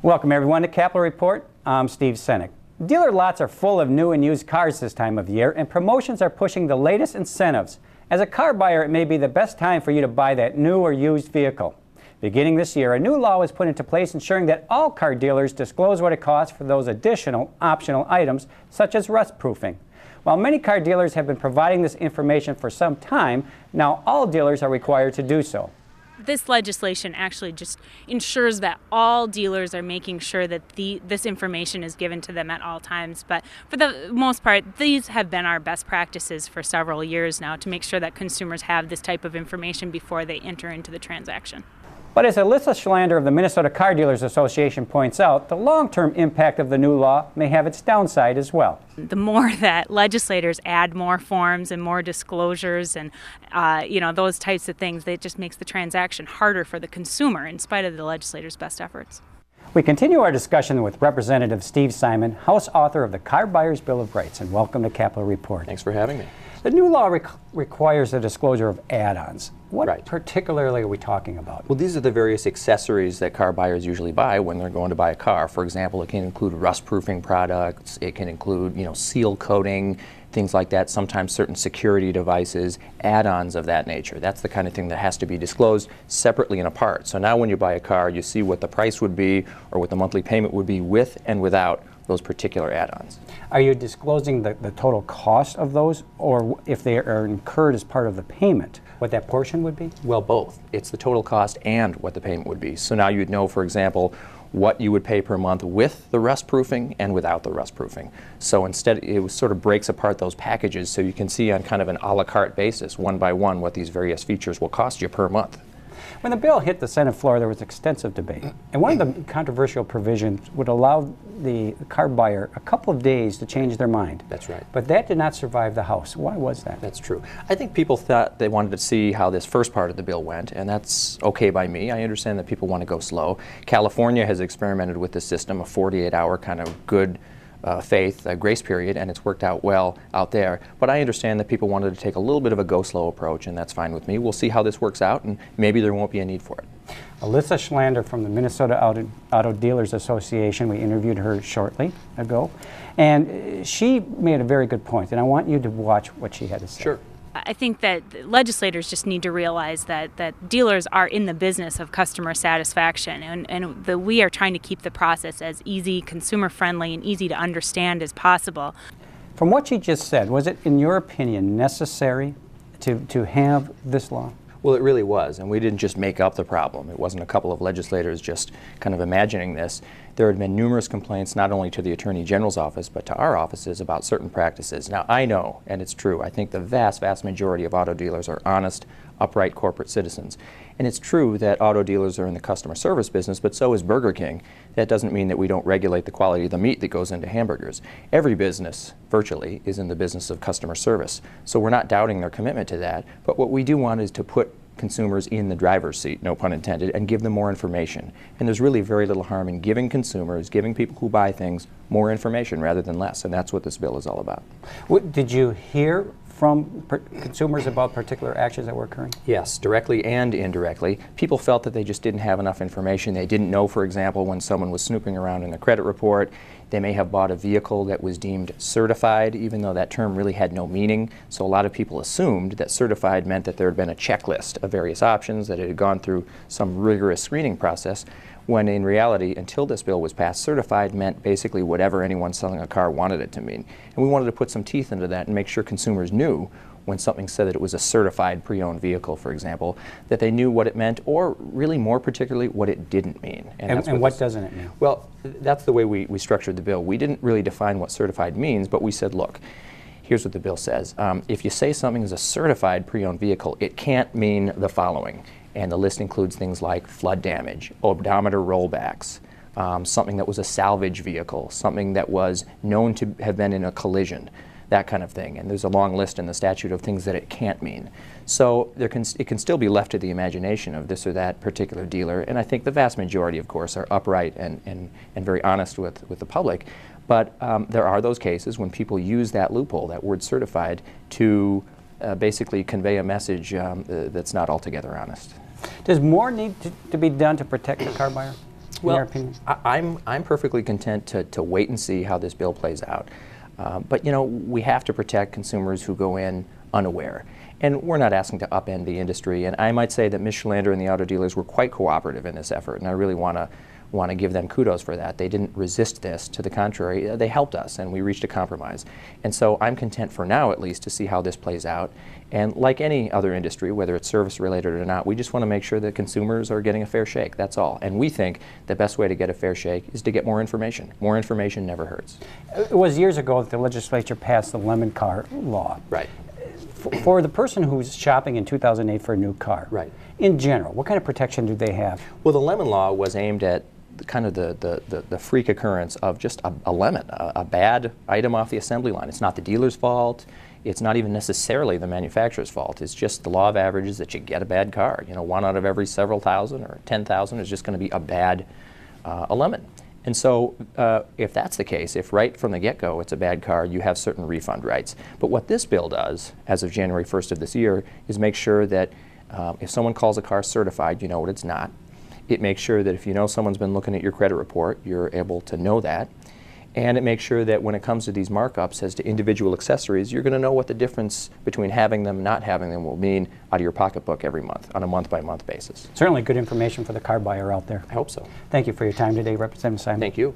Welcome everyone to Capital Report. I'm Steve Senek. Dealer lots are full of new and used cars this time of year, and promotions are pushing the latest incentives. As a car buyer, it may be the best time for you to buy that new or used vehicle. Beginning this year, a new law was put into place ensuring that all car dealers disclose what it costs for those additional optional items, such as rust proofing. While many car dealers have been providing this information for some time, now all dealers are required to do so. This legislation actually just ensures that all dealers are making sure that this information is given to them at all times. But for the most part, these have been our best practices for several years now to make sure that consumers have this type of information before they enter into the transaction. But as Alyssa Schlander of the Minnesota Car Dealers Association points out, the long-term impact of the new law may have its downside as well. The more that legislators add more forms and more disclosures and those types of things, it just makes the transaction harder for the consumer in spite of the legislators' best efforts. We continue our discussion with Representative Steve Simon, House author of the Car Buyer's Bill of Rights, and welcome to Capital Report. Thanks for having me. The new law requires the disclosure of add-ons. What Right. particularly are we talking about? Well, these are the various accessories that car buyers usually buy when they're going to buy a car. For example, it can include rust-proofing products, it can include, seal coating, things like that, sometimes certain security devices, add-ons of that nature. That's the kind of thing that has to be disclosed separately and apart. So now when you buy a car, you see what the price would be or what the monthly payment would be with and without those particular add-ons. Are you disclosing the total cost of those, or if they are incurred as part of the payment, what that portion would be? Well, both. It's the total cost and what the payment would be. So now you'd know, for example, what you would pay per month with the rust proofing and without the rust proofing. So instead, it sort of breaks apart those packages so you can see on kind of an a la carte basis, one by one, what these various features will cost you per month. When the bill hit the Senate floor, there was extensive debate. And one of the controversial provisions would allow the car buyer a couple of days to change their mind. That's right. But that did not survive the House. Why was that? That's true. I think people thought they wanted to see how this first part of the bill went, and that's okay by me. I understand that people want to go slow. California has experimented with this system, a 48-hour kind of good faith grace period, and it's worked out well out there. But I understand that people wanted to take a little bit of a go-slow approach, and that's fine with me. We'll see how this works out, and maybe there won't be a need for it. Alyssa Schlander from the Minnesota Auto Dealers Association, we interviewed her shortly ago, and she made a very good point, and I want you to watch what she had to say. Sure. I think that legislators just need to realize that dealers are in the business of customer satisfaction, and we are trying to keep the process as easy, consumer-friendly, and easy to understand as possible. From what you just said, was it, in your opinion, necessary to have this law? Well, it really was, and we didn't just make up the problem. It wasn't a couple of legislators just kind of imagining this. There had been numerous complaints not only to the Attorney General's office, but to our offices about certain practices. Now, I know, and it's true, I think the vast, vast majority of auto dealers are honest, upright corporate citizens. And it's true that auto dealers are in the customer service business, but so is Burger King. That doesn't mean that we don't regulate the quality of the meat that goes into hamburgers. Every business, virtually, is in the business of customer service. So we're not doubting their commitment to that, but what we do want is to put consumers in the driver's seat, no pun intended, and give them more information. And there's really very little harm in giving consumers, giving people who buy things, more information rather than less, and that's what this bill is all about. Did you hear from consumers about particular actions that were occurring? Yes, directly and indirectly. People felt that they just didn't have enough information. They didn't know, for example, when someone was snooping around in a credit report, they may have bought a vehicle that was deemed certified, even though that term really had no meaning. So a lot of people assumed that certified meant that there had been a checklist of various options, that it had gone through some rigorous screening process, when in reality, until this bill was passed, certified meant basically whatever anyone selling a car wanted it to mean. And we wanted to put some teeth into that and make sure consumers knew when something said that it was a certified pre-owned vehicle, for example, that they knew what it meant, or really more particularly what it didn't mean. And what doesn't it mean? Well, that's the way we structured the bill. We didn't really define what certified means, but we said, look, here's what the bill says. If you say something is a certified pre-owned vehicle, it can't mean the following. And the list includes things like flood damage, odometer rollbacks, something that was a salvage vehicle, something that was known to have been in a collision, that kind of thing. And there's a long list in the statute of things that it can't mean. So it can still be left to the imagination of this or that particular dealer. And I think the vast majority, of course, are upright and very honest with the public. But there are those cases when people use that loophole, that word certified, to basically convey a message that's not altogether honest. Does more need to be done to protect the car buyer? in your opinion? I'm perfectly content to wait and see how this bill plays out. But you know, we have to protect consumers who go in unaware. And we're not asking to upend the industry. And I might say that Ms. Schalander and the auto dealers were quite cooperative in this effort, and I really want to give them kudos for that. They didn't resist this. To the contrary, they helped us, and we reached a compromise. And so I'm content for now, at least, to see how this plays out. And like any other industry, whether it's service-related or not, we just want to make sure that consumers are getting a fair shake, that's all. And we think the best way to get a fair shake is to get more information. More information never hurts. It was years ago that the legislature passed the lemon car law. Right. For the person who's shopping in 2008 for a new car, right, in general, what kind of protection do they have? Well, the lemon law was aimed at kind of the freak occurrence of just a lemon, a bad item off the assembly line. It's not the dealer's fault. It's not even necessarily the manufacturer's fault. It's just the law of averages that you get a bad car. You know, 1 out of every several thousand or 10,000 is just going to be a bad a lemon. And so if that's the case, if right from the get-go it's a bad car, you have certain refund rights. But what this bill does, as of January 1st of this year, is make sure that if someone calls a car certified, you know what it's not. It makes sure that if you know someone's been looking at your credit report, you're able to know that. And it makes sure that when it comes to these markups as to individual accessories, you're going to know what the difference between having them and not having them will mean out of your pocketbook every month on a month-by-month basis. Certainly good information for the car buyer out there. I hope so. Thank you for your time today, Representative Simon. Thank you.